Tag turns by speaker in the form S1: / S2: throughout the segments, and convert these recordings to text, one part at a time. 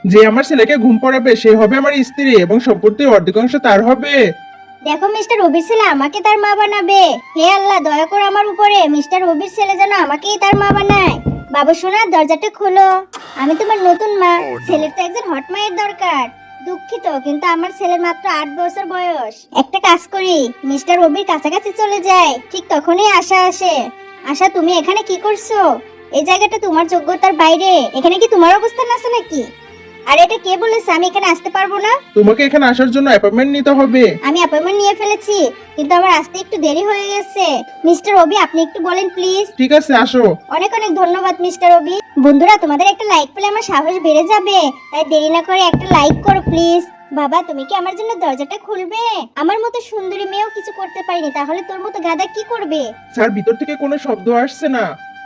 S1: যে আমার ছেলেকে ঘুম পড়াবে সে হবে আমার স্ত্রী এবং সম্পত্তির অর্ধেকাংশ তার হবে।
S2: দেখো মিস্টার রবির ছেলে আমাকে তার মা বানাবে। হে আল্লাহ, দয়া করো আমার উপরে। মিস্টার রবির ছেলে যেন আমাকেই তার মা বানায়। বাবু সোনা, দরজাটা খোলো। আমি তোমার নতুন মা। ছেলের তো একজন হট মায়ের দরকার। দুঃখিত, কিন্তু আমার ছেলের মাত্র 8 বছর বয়স। একটা কাজ করি, মিস্টার রবির কাছাকাছি চলে যায়, ঠিক তখনই আশা আসে। আশা, তুমি এখানে কি করছো? এই জায়গাটা তোমার যোগ্যতার বাইরে। এখানে কি তোমার অবস্থান আছে নাকি? আর এটা কে বলেছে আমি এখানে আসতে পারবো না?
S1: তোমাকে এখানে আসার জন্য অ্যাপয়েন্টমেন্ট নিতে হবে।
S2: আমি অ্যাপয়েন্টমেন্ট নিয়ে ফেলেছি, কিন্তু আমার আসতে একটু দেরি হয়ে গেছে। মিস্টার রবি, আপনি একটু বলেন প্লিজ।
S1: ঠিক আছে, আসো।
S2: অনেক অনেক ধন্যবাদ মিস্টার রবি। বন্ধুরা, তোমাদের একটা লাইক পেলে আমার সাহস বেড়ে যাবে, তাই দেরি না করে একটা লাইক করো প্লিজ। বাবা, তুমি কি আমার জন্য দরজাটা খুলবে? আমার মতো সুন্দরী মেয়েও কিছু করতে পারিনি, তাহলে তোর মতো গাদা কি করবে?
S1: স্যার, ভিতর থেকে কোনো শব্দ আসছে না।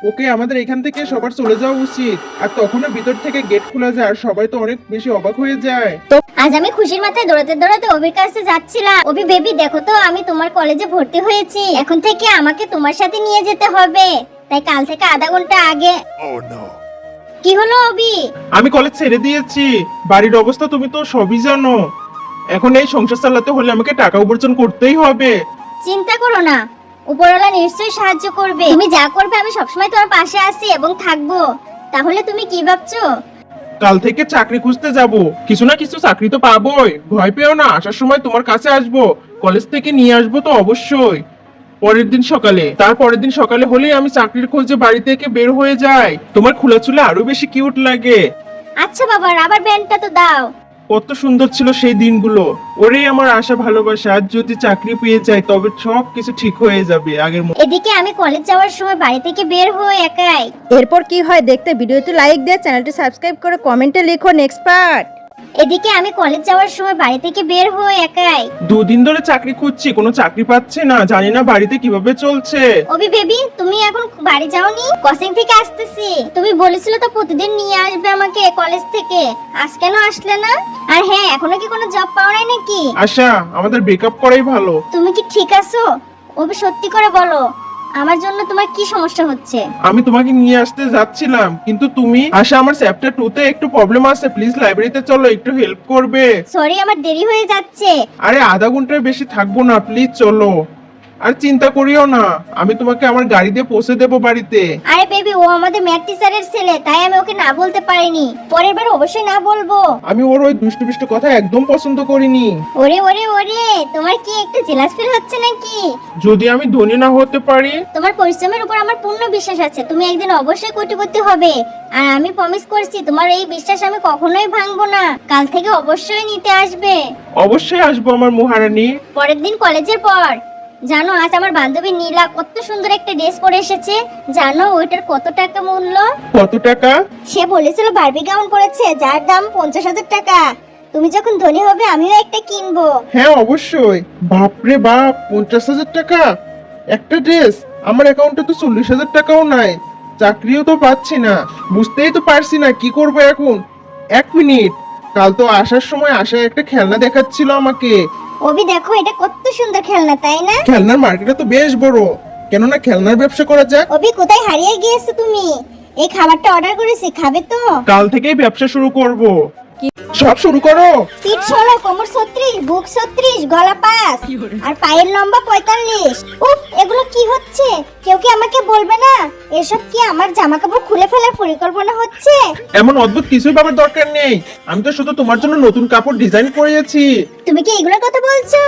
S1: ওকে, আমাদের এখান থেকে সবার চলে যাওয়া উচিত। আর তখনও ভিতর থেকে গেট খোলা যায় আর সবাই তো অনেক বেশি অবাক হয়ে যায়।
S2: আজ আমি খুশির মাথায় দৌড়াতে দৌড়াতে অবির কাছে যাচ্ছিলাম। অবি বেবি, দেখো তো আমি তোমার কলেজে ভর্তি হয়েছি। এখন থেকে আমাকে তোমার সাথে নিয়ে যেতে হবে, তাই কাল থেকে আধা ঘন্টা আগে। কি হলো অবি?
S1: আমি কলেজ ছেড়ে দিয়েছি। বাড়ির অবস্থা তুমি তো সবই জানো। এখন এই সংসার চালাতে হলে আমাকে টাকা উপার্জন করতেই হবে।
S2: চিন্তা করো না, উপরওয়ালা নিশ্চয়ই সাহায্য করবে। তুমি যা করবে আমি সবসময় তোমার পাশে আছি এবং থাকবো। তাহলে তুমি কি ভাবছো?
S1: কাল থেকে চাকরি খুঁজতে যাব। কিছু না কিছু চাকরি তো পাবোই, ভয় পেও না। আসার সময় তোমার কাছে আসবো, কলেজ থেকে নিয়ে আসবো তো অবশ্যই। তারপরের দিন সকালে হলেই আমি চাকরির খোঁজে বাড়ি থেকে বের হয়ে যাই। তোমার খোলা চুলে আরো বেশি কিউট লাগে।
S2: আচ্ছা বাবা, রাবার ব্যান্ডটা তো দাও।
S1: কত সুন্দর ছিল সেই দিনগুলো। ওরেই আমার আশা ভালোবাসা। আজ যদি চাকরি পেয়ে যাই তবে সব কিছু ঠিক হয়ে যাবে আগের মতো।
S2: এদিকে আমি কলেজ যাওয়ার সময় বাড়ি থেকে বের হই একাই।
S3: এরপর কি হয় দেখতে ভিডিওতে লাইক দিয়ে চ্যানেলটি সাবস্ক্রাইব করে কমেন্টে লিখো নেক্সট পার্ট।
S2: এদিকে আমি কলেজ যাওয়ার সময় বাড়ি থেকে বের হই একাই।
S1: 2 দিন ধরে চাকরি খুঁজছি, কোনো চাকরি পাচ্ছি না। জানি না বাড়িতে কিভাবে চলছে।
S2: অবি বেবি, তুমি এখন বাড়ি যাওনি? কোচিং থেকে আসতেছি। তুমি বলেছিলে তো প্রতিদিন নিয়ে আসবে আমাকে কলেজ থেকে। আজ কেন আসলে না? আর হ্যাঁ, এখনো কি কোনো জব পাও নাই নাকি?
S1: আশা, আমাদের ব্রেকআপ করাই ভালো।
S2: তুমি কি ঠিক আছো? অবি, সত্যি করে বলো, আমার জন্য তোমার কি সমস্যা হচ্ছে?
S1: আমি তোমাকে নিয়ে আসতে যাচ্ছিলাম, কিন্তু তুমি আশা, আমার চ্যাপ্টার 2 তে একটু প্রবলেম আছে। প্লিজ লাইব্রেরিতে চলো, একটু হেল্প করবে।
S2: সরি, আমার দেরি হয়ে যাচ্ছে।
S1: আরে আধা ঘন্টার বেশি থাকবো না, প্লিজ চলো। আর চিন্তা করিও না, আমি তোমাকে আমার গাড়ি দিয়ে পৌঁছে দেবো বাড়িতে।
S2: আরে বেবি, ও আমাদের ম্যাথ টিচারের ছেলে, তাই আমি ওকে না বলতে পারিনি। পরের বার অবশ্যই না বলবো।
S1: আমি ওর ওই দুষ্টু মিষ্টি কথা একদম পছন্দ করিনি।
S2: ওরে ওরে ওরে, তোমার কি একটু জেলাস ফিল হচ্ছে নাকি?
S1: যদি আমি ধনী না হতে পারি?
S2: তোমার পরিশ্রমের উপর আমার পূর্ণ বিশ্বাস আছে। তুমি একদিন অবশ্যই কোটিপতি হবে, আর আমি প্রমিস করছি তোমার এই বিশ্বাস আমি কখনোই ভাঙবো না। কাল থেকে অবশ্যই নিতে আসবে।
S1: অবশ্যই আসবো আমার মহারানী।
S2: পরের দিন কলেজের পর, জানো আজ আমার বান্ধবী নীলা কত সুন্দর একটা ড্রেস পরে এসেছে। জানো ওইটার কত টাকা মূল্য?
S1: কত টাকা?
S2: সে বলেছিল বারবি গাউন পরেছে, যার দাম 50,000 টাকা। তুমি যখন ধনী হবে আমিও একটা কিনবো।
S1: হ্যাঁ অবশ্যই। বাপরে বাপ, 50,000 টাকা একটা ড্রেস! আমার অ্যাকাউন্টে তো 40,000 টাকাও নাই। চাকরিও তো পাচ্ছি না, বুঝতেই তো পারছি না কি করবো এখন। 1 মিনিট, কাল তো আসার সময় আশা একটা খেলনা দেখাচ্ছিল আমাকে।
S2: অবি দেখো, এটা কত সুন্দর খেলনা, তাই না?
S1: খেলনার মার্কেটটা তো বেশ বড়, কেননা খেলনার ব্যবসা করা যাক।
S2: অবি, কোথায় হারিয়ে গিয়েছো তুমি? এই খাবারটা অর্ডার করেছি, খাবে তো?
S1: কাল থেকেই ব্যবসা শুরু করব। সব শুরু করো।
S2: পিঠ 16, কোমর 36, বুক 36, গলা 5 আর পায়ের লম্বা 45। উফ, এগুলো কি হচ্ছে? কেউ কি আমাকে বলবে না? এসব কি আমার জামা কাপড় খুলে ফেলার পরিকল্পনা হচ্ছে?
S1: এমন অদ্ভুত কিছুই ভাবার দরকার নেই। আমি তো শুধু তোমার জন্য নতুন কাপড় ডিজাইন করেছি।
S2: তুমি কি এগুলোর কথা বলছো?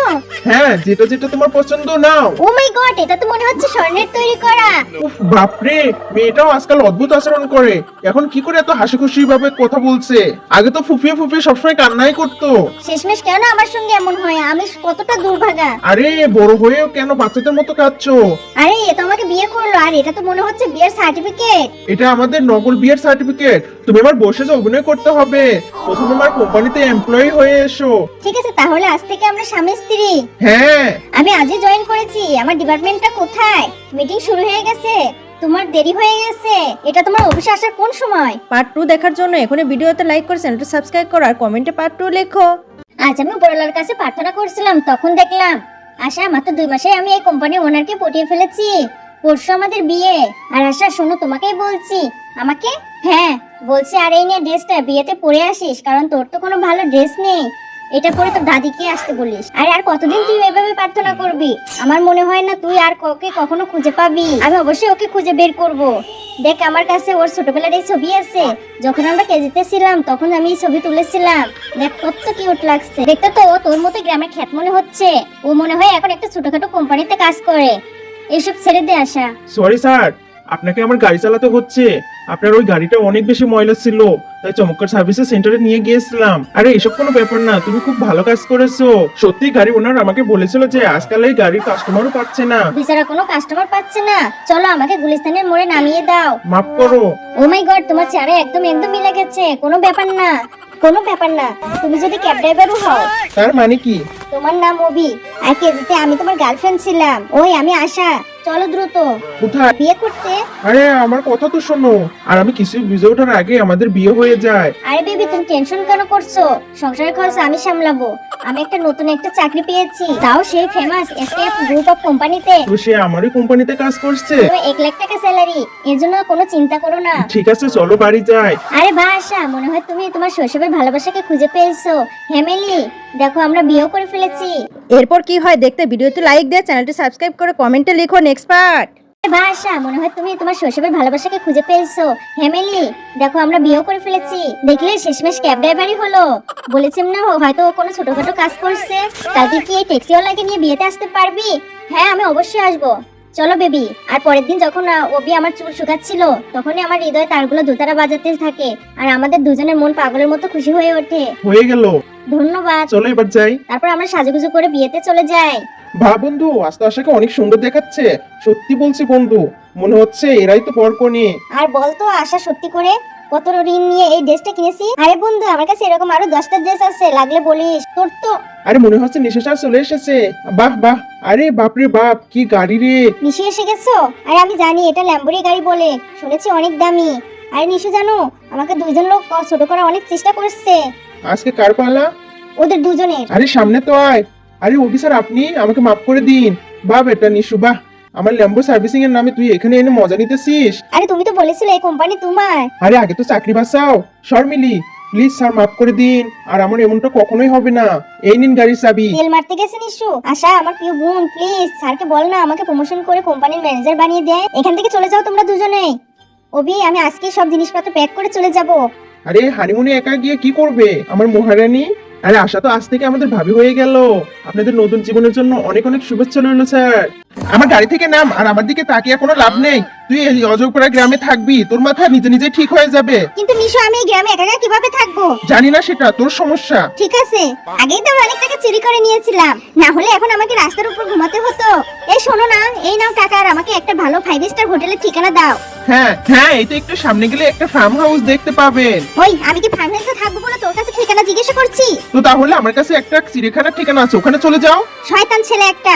S1: হ্যাঁ, যেটা যেটা তোমার পছন্দ নাও।
S2: ও মাই গড, এটা তো মনে হচ্ছে স্বর্ণের তৈরি করা।
S1: উফ, বাপরে, মেয়েটাও আজকাল অদ্ভুত আচরণ করে। এখন কি করে এত হাসি খুশি ভাবে কথা বলছে? আগে তো ফুফিয়ে ফুফিয়ে সবসময় কান্নাই করতো।
S2: শেষমেশ কেন আমার সঙ্গে এমন হয়? আমি কতটা দুর্ভাগা।
S1: আরে বড় হয়েও কেন বাচ্চাদের মতো কাঁদছো?
S2: আরে এ তো আমাকে বিয়ে করলো, আর এটা তো মনে হচ্ছে বিয়ের সার্টিফিকেট।
S1: এটা আমাদের নকল বিয়ের সার্টিফিকেট। তুমি আমার বসে যে অভিনয় করতে হবে। প্রথমে আমার কোম্পানিতে এমপ্লয়ি হয়ে এসো।
S2: ঠিক আছে, তাহলে আজ থেকে আমরা স্বামী স্ত্রী।
S1: হ্যাঁ।
S2: আমি আজই জয়েন করেছি। আমার ডিপার্টমেন্টটা কোথায়? মিটিং শুরু হয়ে গেছে। তোমার দেরি হয়ে গেছে। এটা তোমার অফিসে আসার কোন সময়?
S3: পার্ট 2 দেখার জন্য এখনই ভিডিওতে লাইক করে চ্যানেলটি সাবস্ক্রাইব করো আর কমেন্টে পার্ট 2 লেখো।
S2: আজ আমি উপরওয়ালার কাছে প্রার্থনা করছিলাম, তখন দেখলাম আশা মাত্র 2 মাসে আমি এই কোম্পানির ওনারকে পটিয়ে ফেলেছি। পরশু আমাদের বিয়ে। আর আশা, শোনো, তোমাকেই বলছি। আমাকে? হ্যাঁ, বলছি আর এই নিয়ে ড্রেসটা বিয়েতে পরে আসিস, কারণ তোর তো কোনো ভালো ড্রেস নেই। এটা পরে তোর দাদিকে আসতে বলিস। আর কতদিন তুই এভাবে প্রার্থনা করবি? আমার মনে হয় না তুই আর ওকে কখনো খুঁজে পাবি। আমি অবশ্যই ওকে খুঁজে বের করব। দেখ আমার কাছে ওর ছোটবেলার এই ছবি আছে, যখন আমরা কেজিতে ছিলাম তখন আমি এই ছবি তুলেছিলাম। দেখ কত কিউট লাগছে দেখতে, তো ও তোর মতো গ্রামের খ্যাত মনে হচ্ছে। ও মনে হয় এখন একটা ছোটখাটো কোম্পানিতে কাজ করে। এসব ছেড়ে দে আশা।
S1: সরি স্যার, আপনাকে আমার গাড়ি চালাতে হচ্ছে। আপনার ওই গাড়িটা অনেক বেশি ময়লা ছিল, তাই চমৎকার সার্ভিসের সেন্টারে নিয়ে গিয়েছিলাম। আরে এসব কোনো ব্যাপার না, তুমি খুব ভালো কাজ করেছো। সত্যি গাড়ি ওনার আমাকে বলেছিল যে আজকাল এই গাড়ির কাস্টমারও পাচ্ছে না।
S2: বেচারা কোনো কাস্টমার পাচ্ছে না। চলো আমাকে গুলিস্তানের মোড়ে নামিয়ে দাও।
S1: মাফ করো।
S2: ও মাই গড, তোমার চেহারা একদম মিলে গেছে। কোনো ব্যাপার না, কোনো ব্যাপার না। তুমি যদি ক্যাব ড্রাইভারও হও।
S1: তার মানে কি?
S2: তোমার নাম অবি, আর কেজিতে আমি তোমার গার্লফ্রেন্ড ছিলাম। ওই আমি আশা। চলো দ্রুত
S1: কোথায়?
S2: বিয়ে করতে।
S1: আরে আমার কথা তো শোনো। আর আমি কিছু বুঝে ওঠার আগে আমাদের বিয়ে হয়ে যায়।
S2: আরে বেবি তুমি টেনশন কেন করছো? সংসারের খরচ আমি সামলাবো। আমি নতুন একটা চাকরি পেয়েছি, তাও সেই ফেমাস এসকেএফ গ্রুপ অফ কোম্পানিতে।
S1: তো সে আমারই কোম্পানিতে কাজ করছে।
S2: তো 1 লাখ টাকা স্যালারি, এর জন্য কোনো চিন্তা করো না।
S1: ঠিক আছে চলো বাড়ি যাই।
S2: আরে বা আশা, মনে হয় তুমি তোমার শৈশবের ভালোবাসাকে খুঁজে পেয়েছো। ফ্যামিলি দেখো আমরা বিয়েও করে ফেলেছি।
S3: এরপর কি হয় দেখতে ভিডিওতে লাইক দিয়ে চ্যানেলটি সাবস্ক্রাইব করে কমেন্টে লিখো নেক্সট পার্ট।
S2: ভাষা, মনে হয় তুমি তোমার শৈশবের ভালোবাসাকে খুঁজে পেয়েছো। ফ্যামিলি দেখো আমরা বিয়েও করে ফেলেছি। দেখলে শেষমেশ ক্যাব ড্রাইভারই হলো। বলেছিলাম না হয়তো ও কোনো ছোটখাটো কাজ করছে। কালকে কি এই ট্যাক্সিওয়ালাকে নিয়ে বিয়েতে আসতে পারবি? হ্যাঁ আমি অবশ্যই আসবো। চলো বেবি। আর পরের দিন যখন ওবি আমার চুল শুকাচ্ছিল, তখনই আমার হৃদয়ে তারগুলো দোতারা বাজাতে থাকে, আর আমাদের দুজনের মন পাগলের মতো খুশি হয়ে ওঠে।
S1: হয়ে গেল।
S2: ধন্যবাদ।
S1: চলো এবার যাই।
S2: তারপর আমরা সাজুগুজু করে বিয়েতে চলে যাই।
S1: ভা বন্ধু, আজ তো আশাকে অনেক সুন্দর দেখাচ্ছে। সত্যি বলছি বন্ধু, মনে হচ্ছে এরাই তো বরকনে।
S2: আর বলতো আশা, সত্যি করে কত ঋণ নিয়ে এই ড্রেসটা কিনেছি? আরে বন্ধু আমার কাছে এরকম আরো 10টা ড্রেস আছে, লাগলে বলিস। তোর তো
S1: আরে মনে হচ্ছে নিশা চলে এসেছে। বাহ বাহ, আরে বাপরে বাপ, কি গাড়ি রে।
S2: নিশু এসে গেছো? আরে আমি জানি এটা ল্যাম্বোরি গাড়ি বলে, শুনেছি অনেক দামি। আরে নিশু জানো, আমাকে দুইজন লোক ছোট করার অনেক চেষ্টা করছে।
S1: আজকে কার পালা?
S2: ওদের দুজনের।
S1: আরে সামনে তো আয়। আরে অফিসার আপনি আমাকে মাফ করে দিন। বাহ বেটা নিশু, বাহ। আমার ল্যাম্বো সার্ভিসিং এর নামে তুই এখানে এনে মজা নিতেছিস।
S2: আরে তুমি তো বলেছিলে এই কোম্পানি তোমার।
S1: আরে আগে তো চাকরি বাঁচাও। শর্মিলি প্লিজ স্যার মাফ করে দিন। আর আমার এমনটা কখনোই হবে না। এই নিন গাড়ির চাবি।
S2: তেল মারতে গেছে নিশু। আশা আমার প্রিয় বোন, প্লিজ স্যারকে বল না আমাকে প্রমোশন করে কোম্পানির ম্যানেজার বানিয়ে দেয়। এখান থেকে চলে যাও তোমরা দুজনেই। অবি আমি আজকে সব জিনিসপত্র প্যাক করে চলে যাব।
S1: আরে হানিমুনে একা গিয়ে কি করবে আমার মহারানী? আরে আশা তো আজ থেকে আমাদের ভাবি হয়ে গেল। আপনাদের নতুন জীবনের জন্য অনেক অনেক শুভেচ্ছা রইল স্যার। আমার গাড়ি থেকে নাম, আর আমার দিকে তাকিয়ে কোনো লাভ নেই। তুই এই অজগপাড়া গ্রামে থাকবি, তোর মাথা নিজে নিজে ঠিক হয়ে যাবে।
S2: কিন্তু নিশু আমি এই গ্রামে একা একা কিভাবে থাকবো?
S1: জানি না, সেটা তোর সমস্যা।
S2: ঠিক আছে, আগেই তো অনেক টাকা চুরি করে নিয়েছিলাম, না হলে এখন আমাকে রাস্তার উপর ঘুমাতে হতো। এই শোনো না, এই নাও টাকা, আর আমাকে একটা ভালো 5 স্টার হোটেলের ঠিকানা দাও।
S1: হ্যাঁ হ্যাঁ, এই তো একটু সামনে গেলে একটা ফার্ম হাউস দেখতে পাবেন।
S2: ওই আমি কি ফার্ম হাউসে থাকবো বলে তোর কাছে ঠিকানা জিজ্ঞাসা করছি?
S1: তো তাহলে আমার কাছে একটা চিড়িয়াখানার ঠিকানা আছে, ওখানে চলে যাও।
S2: শয়তান ছেলে একটা,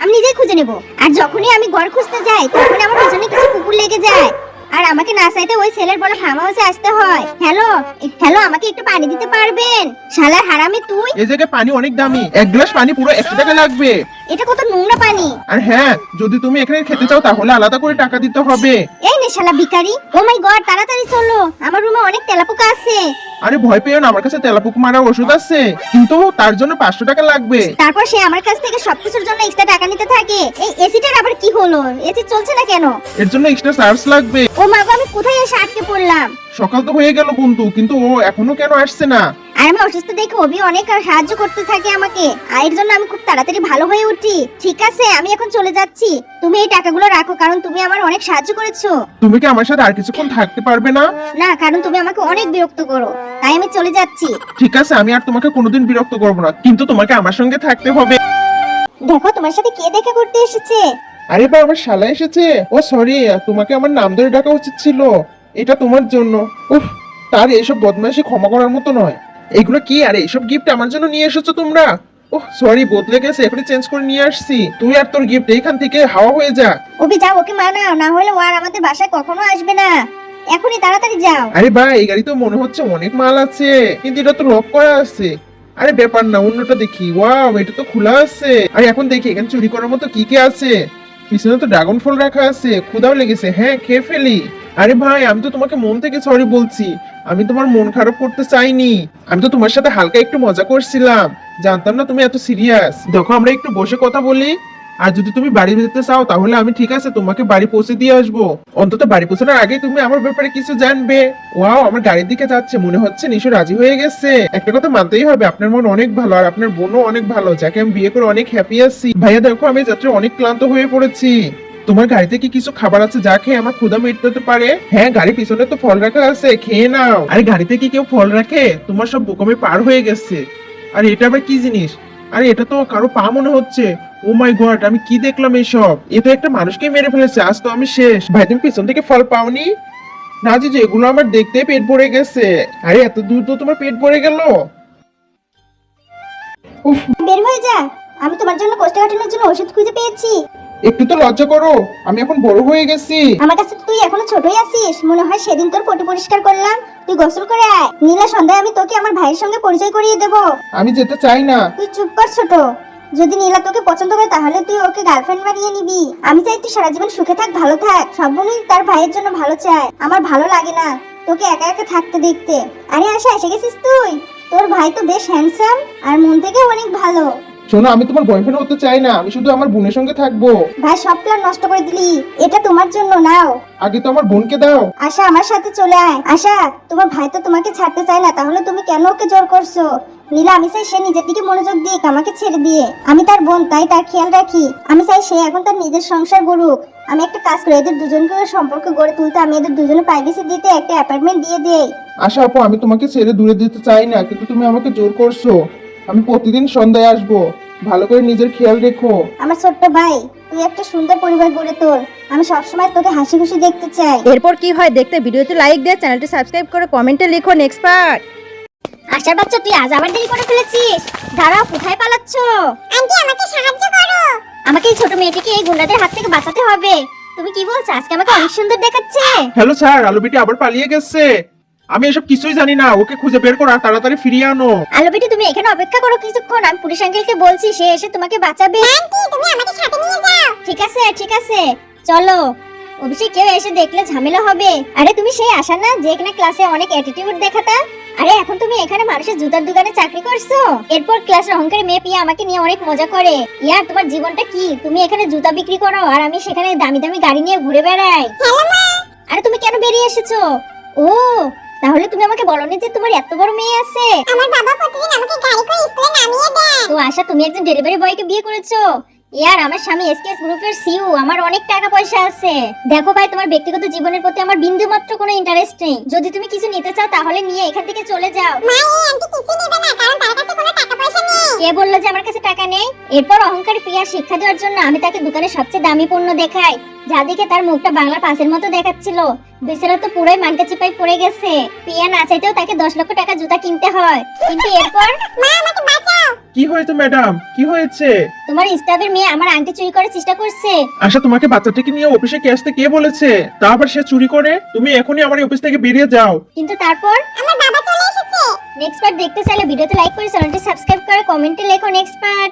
S2: আমি নিজেই খুঁজে নেব। আর যখনই আমি ঘর খুঁজতে যাই তখন আমার পিছনে কিছু কুকুর লেগে যায়, আর আমাকে না চাইতে ওই ছেলের বলে ফার্ম হাউসে আসতে হয়। হ্যালো হ্যালো, আমাকে একটু পানি দিতে পারবেন? শালার হারামি তুই।
S1: এই জায়গায় পানি অনেক দামি, এক গ্লাস পানি পুরো 100 টাকা লাগবে।
S2: এটা কত নোংরা পানি।
S1: আর হ্যাঁ, যদি তুমি এখানে খেতে চাও তাহলে আলাদা করে টাকা দিতে হবে।
S2: এই নে শালা ভিখারি। ও মাই গড, তাড়াতাড়ি চলো, আমার রুমে অনেক তেলাপোকা আছে।
S1: আরে ভয় পেও না, আমার কাছে তেলাপোকা মারা ওষুধ আছে, কিন্তু তার জন্য 500 টাকা লাগবে।
S2: তারপর সে আমার কাছ থেকে সবকিছুর জন্য এক্সট্রা টাকা নিতে থাকে। এই এসিটার আবার কি হলো? এসি চলছে না কেন?
S1: এর জন্য এক্সট্রা চার্জ লাগবে।
S2: ও মা গো, আমি কোথায় এসে আটকে পড়লাম?
S1: সকাল তো হয়ে গেল বন্ধু, কিন্তু ও এখনো কেন আসছে না?
S2: আর আমি অসুস্থ দেখে অভি অনেক সাহায্য করতে থাকে আমাকে, আর এর জন্য আমি খুব তাড়াতাড়ি ভালো হয়ে উঠি। ঠিক আছে আমি এখন চলে যাচ্ছি, তুমি এই টাকাগুলো রাখো, কারণ তুমি আমার অনেক সাহায্য করেছো।
S1: তুমি কি আমার সাথে আর কিছুক্ষণ থাকতে পারবে না?
S2: না, কারণ তুমি আমাকে অনেক বিরক্ত করো, তাই আমি চলে যাচ্ছি।
S1: ঠিক আছে, আমি আর তোমাকে কোনোদিন বিরক্ত করবো না, কিন্তু তোমাকে আমার সঙ্গে থাকতে হবে।
S2: দেখো তোমার সাথে কে দেখা করতে এসেছে।
S1: আরে বা, আমার শালা এসেছে। ও সরি, তোমাকে আমার নাম ধরে ডাকা উচিত ছিল। এটা তোমার জন্য। উফ, তার এইসব বদমাইশি ক্ষমা করার মতো নয়। এগুলো কি? আরে এইসব গিফট আমার জন্য নিয়ে এসেছো তোমরা? ওহ সরি, বদলে গেছে, এখনই চেঞ্জ করে নিয়ে আসছি। তুই আর তোর গিফট এইখান থেকে হাওয়া হয়ে যা।
S2: অভি যাও, ওকে মানাও, না হলে ও আর আমাদের বাসায় কখনো আসবে না। এখনই তাড়াতাড়ি যাও।
S1: আরে ভাই, এই গাড়ি তো মনে হচ্ছে অনেক মাল আছে, কিন্তু এটা তো লক করা আছে। আরে ব্যাপার না, অন্যটা দেখি। ওয়াও, এটা তো খোলা আছে। আর এখন দেখি এখানে চুরি করার মতো কি কি আছে। পিছনে তো ড্রাগন ফল রাখা আছে, ক্ষুধাও লেগেছে, হ্যাঁ খেয়ে ফেলি। আরে ভাই, আমি তো তোমাকে মন থেকে সরি বলছি, আমি তোমার মন খারাপ করতে চাইনি। আমি তো তোমার সাথে হালকা একটু মজা করছিলাম, জানতাম না তুমি এত সিরিয়াস। দেখো আমরা একটু বসে কথা বলি, আর যদি তুমি বাড়ি যেতে চাও তাহলে আমি ঠিক আছে তোমাকে বাড়ি পৌঁছে দিয়ে আসবো। অন্তত বাড়ি পৌঁছানোর আগে তুমি আমার ব্যাপারে কিছু জানবে। ওয়াও, আমার গাড়ির দিকে যাচ্ছে, মনে হচ্ছে নিশো রাজি হয়ে গেছে। একটা কথা মানতেই হবে, আপনার মন অনেক ভালো, আর আপনার বোনও অনেক ভালো, যাকে আমি বিয়ে করে অনেক হ্যাপি আছি। ভাইয়া দেখো, আমি যাত্রা অনেক ক্লান্ত হয়ে পড়েছি। তোমার গাড়িতে কি কিছু খাবার আছে যা খেয়ে আমার ক্ষুধা মেটাতে পারে? হ্যাঁ, গাড়ির পিছনে তো ফল রাখা আছে, খেয়ে নাও। আরে গাড়িতে কি কেউ ফল রাখে? তোমার সব বোকামি পার হয়ে গেছে। আর এটা আবার কি জিনিস? আরে এটা তো কারো পা মনে হচ্ছে। ও মাই গড, আমি কি দেখলাম এইসব? এ তো একটা মানুষকে মেরে ফেলেছে, আজ তো আমি শেষ। ভাই তুমি পিছন থেকে ফল পাওনি? না জিজু, এগুলো আমার দেখতে পেট ভরে গেছে। আরে এত দূর তো তোমার পেট ভরে গেল? উফ,
S2: বের হয়ে যা, আমি তোমার জন্য কোষ্ঠকাঠিন্যের জন্য ওষুধ খুঁজে পেয়েছি।
S1: একটু তো লজ্জা করো, আমি এখন বড় হয়ে গেছি।
S2: আমার কাছে তো তুই এখনো ছোটই আছিস, মনে হয় সেদিন তোর পটি পরিষ্কার করলাম। তুই গোসল করে আয়, নীলা সন্ধ্যায় আমি তোকে আমার ভাইয়ের সঙ্গে পরিচয় করিয়ে দেব।
S1: আমি যেতে চাই না।
S2: তুই চুপ কর ছোট, যদি নীলা তোকে পছন্দ করে তাহলে তুই ওকে গার্লফ্রেন্ড বানিয়ে নিবি। আমি চাই তুই সারা জীবন সুখে থাক, ভালো থাক। সব বোনই তার ভাইয়ের জন্য ভালো চায়, আমার ভালো লাগে না তোকে একা একা থাকতে দেখতে। আরে আশা, এসে গেছিস তুই? তোর ভাই তো বেশ হ্যান্ডসাম আর মন থেকে অনেক ভালো।
S1: শোনো, আমি তোমার বয়ফ্রেন্ড হতে চাই না, আমি শুধু আমার বোনের সঙ্গে থাকবো।
S2: ভাই সব প্ল্যান নষ্ট করে দিলি, এটা তোমার জন্য নাও।
S1: আগে তো আমার বোনকে দাও।
S2: আশা আমার সাথে চলে আয়। আশা, তোমার ভাই তো তোমাকে ছাড়তে চায় না, তাহলে তুমি কেন ওকে জোর করছো? নীলা, আমি চাই সে নিজের দিকে মনোযোগ দিক, আমাকে ছেড়ে দিয়ে। আমি তার বোন, তাই তার খেয়াল রাখি। আমি চাই সে এখন তার নিজের সংসার গড়ুক। আমি একটা কাজ করি, এদের দুজনকে সম্পর্ক গড়ে তুলতে আমি এদের দুজনে প্রাইভেসি দিতে একটা অ্যাপার্টমেন্ট দিয়ে দেই।
S1: আশা আপু, আমি তোমাকে ছেড়ে দূরে যেতে চাই না, কিন্তু তুমি আমাকে জোর করছো। আমি প্রতিদিন সন্ধ্যায় আসবো, ভালো করে নিজের খেয়াল রেখো।
S2: আমার ছোট্ট ভাই, তুই একটা সুন্দর পরিবার গড়ে তোল। আমি সবসময় তোকে হাসি খুশি দেখতে চাই।
S3: এরপর কি হয় দেখতে ভিডিওতে লাইক দিয়ে চ্যানেলটি সাবস্ক্রাইব করে কমেন্টে লিখো নেক্সট পার্ট।
S2: আশার বাচ্চা, তুই আজ আবার দেরি করে ফেলেছিস। দাঁড়াও, কোথায় পালাচ্ছ? আন্টি, আমাকে সাহায্য করো। আমাকে এই ছোট মেয়েটিকে এই গুন্ডাদের হাত থেকে বাঁচাতে হবে। তুমি কি বলছো? আজকে আমাকে অনেক সুন্দর দেখাচ্ছে।
S1: হ্যালো স্যার, আলু বিটি আবার পালিয়ে গেছে। আমি এসব কিছুই জানি না, ওকে খুঁজে বের করো আর তাড়াতাড়ি ফিরিয়ে আনো।
S2: আলো বেটি, তুমি এখানে অপেক্ষা করো কিছুক্ষণ, আমি পুলিশ আঙ্কেলকে বলছি, সে এসে তোমাকে বাঁচাবে। আন্টি, তুমি আমাকে সাথে নিয়ে যাও। ঠিক আছে ঠিক আছে, চলো। অবশ্যই কেউ এসে দেখলে ঝামেলা হবে। আরে তুমি সেই আশা না, যে এখানে ক্লাসে অনেক অ্যাটিটিউড দেখাতা? আরে এখন তুমি এখানে মানুষের জুতার দোকানে চাকরি করছো। এরপর ক্লাসের অহংকারী মেয়ে পিয়া আমাকে নিয়ে অনেক মজা করে। ইয়ার, তোমার জীবনটা কি? তুমি এখানে জুতা বিক্রি করো আর আমি সেখানে দামি দামি গাড়ি নিয়ে ঘুরে বেড়াই। আরে তুমি কেন বেরিয়ে এসেছো? ও, তাহলে তুমি আমাকে বলনি যে তোমার এত বড় মেয়ে আছে। আমার বাবা প্রতিদিন আমাকে গাড়ি করে স্কুলে নামিয়ে দেয়। তো আশা, তুমি একজন ডেলিভারি বয়কে বিয়ে করেছো? ইয়ার, আমার স্বামী এসকেএস গ্রুপের সিইও, আমার অনেক টাকা পয়সা আছে। দেখো ভাই, তোমার ব্যক্তিগত জীবনের প্রতি আমার বিন্দু মাত্র কোনো ইন্টারেস্ট নেই। যদি তুমি কিছু নিতে চাও তাহলে নিয়ে এখান থেকে চলে যাও। মা, এই আন্টি কিছু নেবে না, কারণ তার কাছে কোনো টাকা পয়সা নেই। কে বললো যে আমার কাছে টাকা নেই? এরপর অহংকারী প্রিয়া শিক্ষা দেওয়ার জন্য আমি তাকে দোকানে সবচেয়ে দামি পণ্য দেখাই, যা দেখে তার মুখটা বাংলার পাঁচের মতো দেখাচ্ছিল। বেচারা তো পুরোই মানকা চিপাই পড়ে গেছে। প্রিয়া না চাইতেও তাকে 10 লক্ষ টাকা জুতা কিনতে হয়। কিন্তু এরপর, মা আমাকে বাঁচাও।
S1: কি হয়েছে ম্যাডাম, কি হয়েছে?
S2: তোমার স্টাফের মেয়ে আমার আংটি চুরি করার চেষ্টা করছে।
S1: আশা, তোমাকে বাচ্চাটাকে নিয়ে অফিসে কে আসতে কে বলেছে? তা আবার সে চুরি করে? তুমি এখনই আমার এই অফিস থেকে বেরিয়ে যাও।
S2: কিন্তু তারপর আমার বাবা চলে এসেছে। নেক্সট পার্ট দেখতে চাইলে ভিডিওতে লাইক করে চ্যানেলটি সাবস্ক্রাইব করে কমেন্টে লেখো নেক্সট পার্ট।